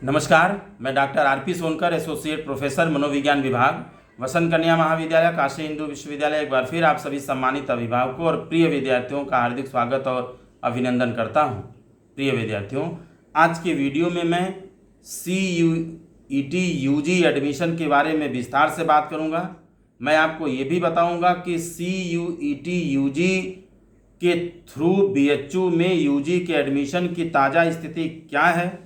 नमस्कार, मैं doctor RP Sonkar, associate professor मनोविज्ञान विभाग, वसंत कन्या महाविद्यालय, काशी हिंदू विश्वविद्यालय। एक बार फिर आप सभी सम्मानित अभिभावकों और प्रिय विद्यार्थियों का हार्दिक स्वागत और अभिनंदन करता हूं। प्रिय विद्यार्थियों, आज के वीडियो में मैं CUET UG एडमिशन के बारे में विस्तार से बात करूंगा। मैं आपको ये भी बताऊंगा कि CUET UG के थ्रू BHU में UG के एडमिशन की ताज़ा स्थिति क्या है,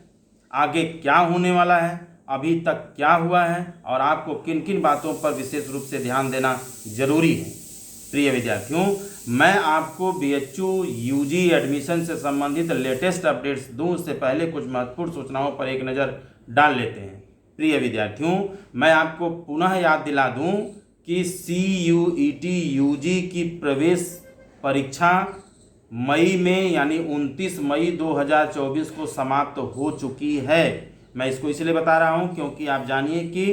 आगे क्या होने वाला है, अभी तक क्या हुआ है और आपको किन किन बातों पर विशेष रूप से ध्यान देना जरूरी है। प्रिय विद्यार्थियों, मैं आपको BHU UG एडमिशन से संबंधित लेटेस्ट अपडेट्स दूं, उससे पहले कुछ महत्वपूर्ण सूचनाओं पर एक नज़र डाल लेते हैं। प्रिय विद्यार्थियों, मैं आपको पुनः याद दिला दूं कि CUET UG की प्रवेश परीक्षा मई में यानी 29 मई 2024 को समाप्त हो चुकी है। मैं इसको इसलिए बता रहा हूं क्योंकि आप जानिए कि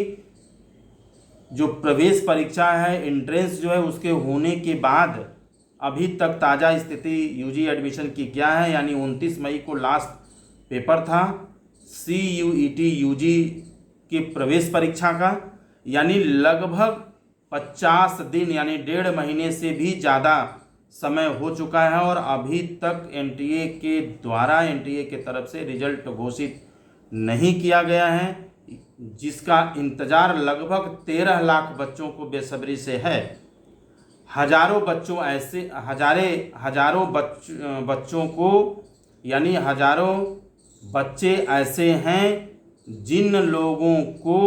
जो प्रवेश परीक्षा है, एंट्रेंस जो है, उसके होने के बाद अभी तक ताज़ा स्थिति UG एडमिशन की क्या है, यानी 29 मई को लास्ट पेपर था CUET UG के प्रवेश परीक्षा का, यानी लगभग 50 दिन यानी 1.5 महीने से भी ज़्यादा समय हो चुका है और अभी तक NTA के द्वारा NTA के तरफ से रिजल्ट घोषित नहीं किया गया है, जिसका इंतज़ार लगभग 13 लाख बच्चों को बेसब्री से है। हजारों बच्चों ऐसे हजारों बच्चों को यानी हजारों बच्चे ऐसे हैं जिन लोगों को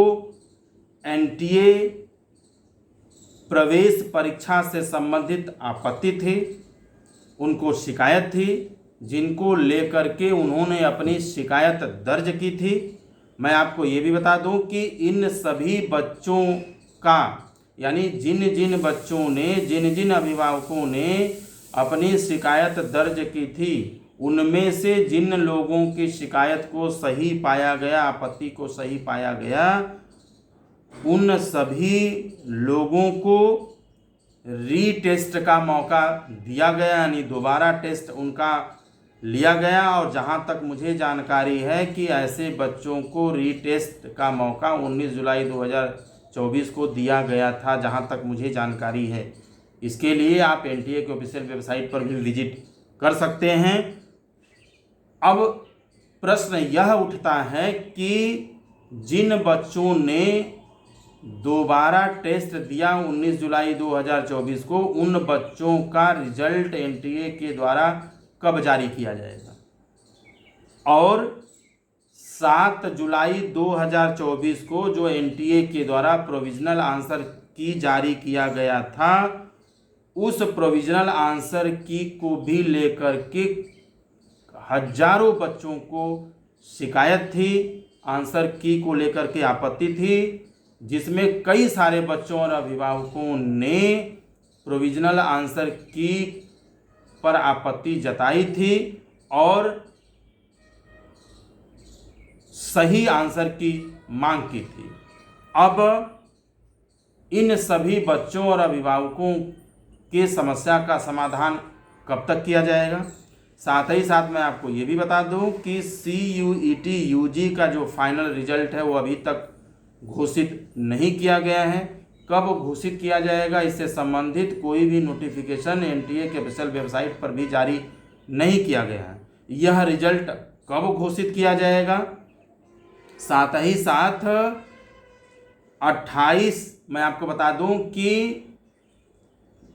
NTA प्रवेश परीक्षा से संबंधित आपत्ति थी, उनको शिकायत थी, जिनको लेकर के उन्होंने अपनी शिकायत दर्ज की थी। मैं आपको ये भी बता दूं कि इन सभी बच्चों का यानी जिन जिन अभिभावकों ने अपनी शिकायत दर्ज की थी, उनमें से जिन लोगों की शिकायत को सही पाया गया, आपत्ति को सही पाया गया, उन सभी लोगों को रीटेस्ट का मौका दिया गया, यानी दोबारा टेस्ट उनका लिया गया। और जहां तक मुझे जानकारी है कि ऐसे बच्चों को रीटेस्ट का मौका 19 जुलाई 2024 को दिया गया था, जहां तक मुझे जानकारी है। इसके लिए आप NTA के ऑफिशियल वेबसाइट पर भी विजिट कर सकते हैं। अब प्रश्न यह उठता है कि जिन बच्चों ने दोबारा टेस्ट दिया 19 जुलाई 2024 को, उन बच्चों का रिजल्ट NTA के द्वारा कब जारी किया जाएगा। और 7 जुलाई 2024 को जो NTA के द्वारा प्रोविजनल आंसर की जारी किया गया था, उस प्रोविजनल आंसर की को भी लेकर के हजारों बच्चों को शिकायत थी, आंसर की को लेकर के आपत्ति थी, जिसमें कई सारे बच्चों और अभिभावकों ने प्रोविजनल आंसर की पर आपत्ति जताई थी और सही आंसर की मांग की थी। अब इन सभी बच्चों और अभिभावकों के समस्या का समाधान कब तक किया जाएगा। साथ ही साथ मैं आपको ये भी बता दूं कि CUET UG का जो फाइनल रिजल्ट है वो अभी तक घोषित नहीं किया गया है। कब घोषित किया जाएगा, इससे संबंधित कोई भी नोटिफिकेशन NTA के ऑफिशियल वेबसाइट पर भी जारी नहीं किया गया है। यह रिजल्ट कब घोषित किया जाएगा, साथ ही साथ 28 मैं आपको बता दूं कि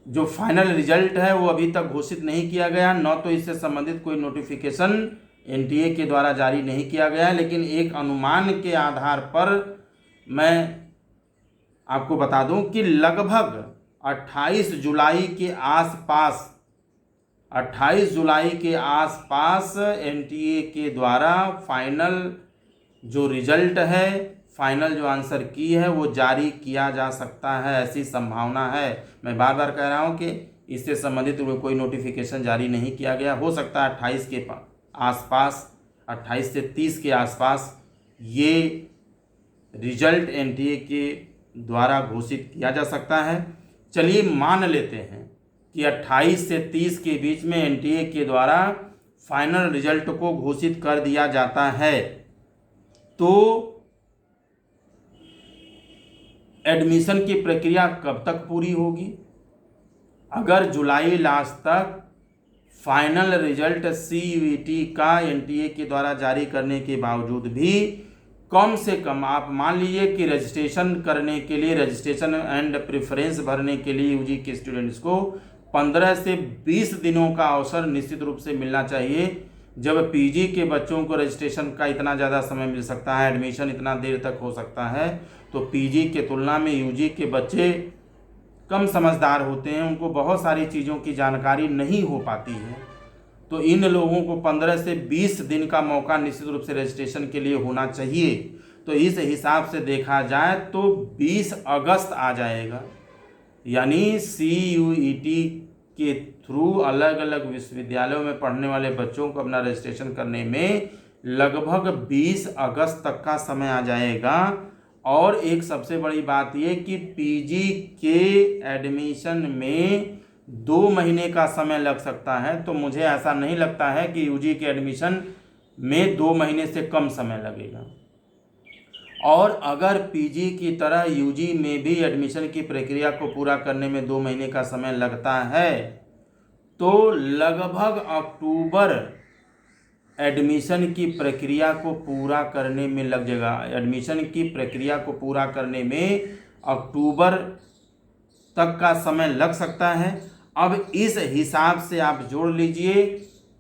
जो फाइनल रिजल्ट है वो अभी तक घोषित नहीं किया गया, न तो इससे संबंधित कोई नोटिफिकेशन NTA के द्वारा जारी नहीं किया गया, लेकिन एक अनुमान के आधार पर मैं आपको बता दूं कि लगभग 28 जुलाई के आसपास NTA के द्वारा फाइनल जो रिजल्ट है, फाइनल जो आंसर की है, वो जारी किया जा सकता है, ऐसी संभावना है। मैं बार बार कह रहा हूं कि इससे संबंधित कोई नोटिफिकेशन जारी नहीं किया गया। हो सकता है 28 के आसपास, 28 से 30 के आसपास ये रिजल्ट NTA के द्वारा घोषित किया जा सकता है। चलिए मान लेते हैं कि 28 से 30 के बीच में NTA के द्वारा फाइनल रिजल्ट को घोषित कर दिया जाता है, तो एडमिशन की प्रक्रिया कब तक पूरी होगी? अगर जुलाई लास्ट तक फाइनल रिजल्ट CUET का NTA के द्वारा जारी करने के बावजूद भी कम से कम आप मान लीजिए कि रजिस्ट्रेशन करने के लिए, रजिस्ट्रेशन एंड प्रेफरेंस भरने के लिए UG के स्टूडेंट्स को 15 से 20 दिनों का अवसर निश्चित रूप से मिलना चाहिए। जब PG के बच्चों को रजिस्ट्रेशन का इतना ज़्यादा समय मिल सकता है, एडमिशन इतना देर तक हो सकता है, तो PG के तुलना में UG के बच्चे कम समझदार होते हैं, उनको बहुत सारी चीज़ों की जानकारी नहीं हो पाती है। तो इन लोगों को 15 से 20 दिन का मौका निश्चित रूप से रजिस्ट्रेशन के लिए होना चाहिए। तो इस हिसाब से देखा जाए तो 20 अगस्त आ जाएगा, यानी CUET के थ्रू अलग अलग विश्वविद्यालयों में पढ़ने वाले बच्चों को अपना रजिस्ट्रेशन करने में लगभग 20 अगस्त तक का समय आ जाएगा। और एक सबसे बड़ी बात यह कि PG के एडमिशन में 2 महीने का समय लग सकता है। तो मुझे ऐसा नहीं लगता है कि UG के एडमिशन में 2 महीने से कम समय लगेगा। और अगर PG की तरह UG में भी एडमिशन की प्रक्रिया को पूरा करने में 2 महीने का समय लगता है, तो लगभग अक्टूबर एडमिशन की प्रक्रिया को पूरा करने में लग जाएगा। एडमिशन की प्रक्रिया को पूरा करने में अक्टूबर तक का समय लग सकता है। अब इस हिसाब से आप जोड़ लीजिए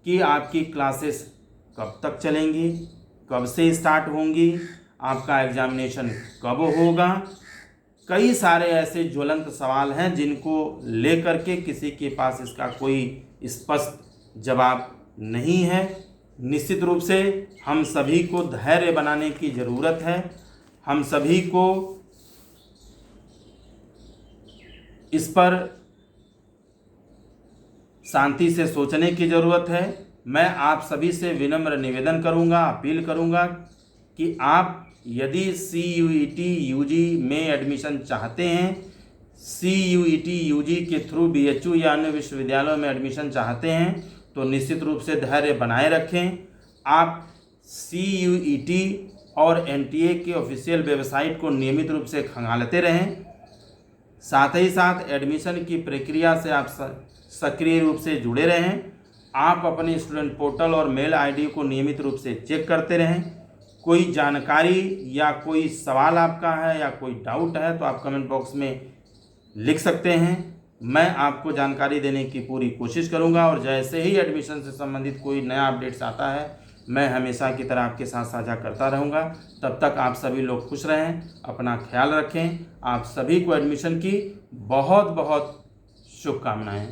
कि आपकी क्लासेस कब तक चलेंगी, कब से स्टार्ट होंगी, आपका एग्जामिनेशन कब होगा। कई सारे ऐसे ज्वलंत सवाल हैं जिनको लेकर के किसी के पास इसका कोई स्पष्ट जवाब नहीं है। निश्चित रूप से हम सभी को धैर्य बनाने की ज़रूरत है। हम सभी को इस पर शांति से सोचने की ज़रूरत है। मैं आप सभी से विनम्र निवेदन करूंगा, अपील करूंगा कि आप यदि CUET UG में एडमिशन चाहते हैं, CUET UG के थ्रू BHU या अन्य विश्वविद्यालयों में एडमिशन चाहते हैं, तो निश्चित रूप से धैर्य बनाए रखें। आप CUET और NTA के ऑफिशियल वेबसाइट को नियमित रूप से खंगालते रहें। साथ ही साथ एडमिशन की प्रक्रिया से आप सक्रिय रूप से जुड़े रहें। आप अपने स्टूडेंट पोर्टल और मेल ID को नियमित रूप से चेक करते रहें। कोई जानकारी या कोई सवाल आपका है या कोई डाउट है तो आप कमेंट बॉक्स में लिख सकते हैं। मैं आपको जानकारी देने की पूरी कोशिश करूंगा और जैसे ही एडमिशन से संबंधित कोई नया अपडेट्स आता है मैं हमेशा की तरह आपके साथ साझा करता रहूंगा। तब तक आप सभी लोग खुश रहें, अपना ख्याल रखें। आप सभी को एडमिशन की बहुत बहुत शुभकामनाएं।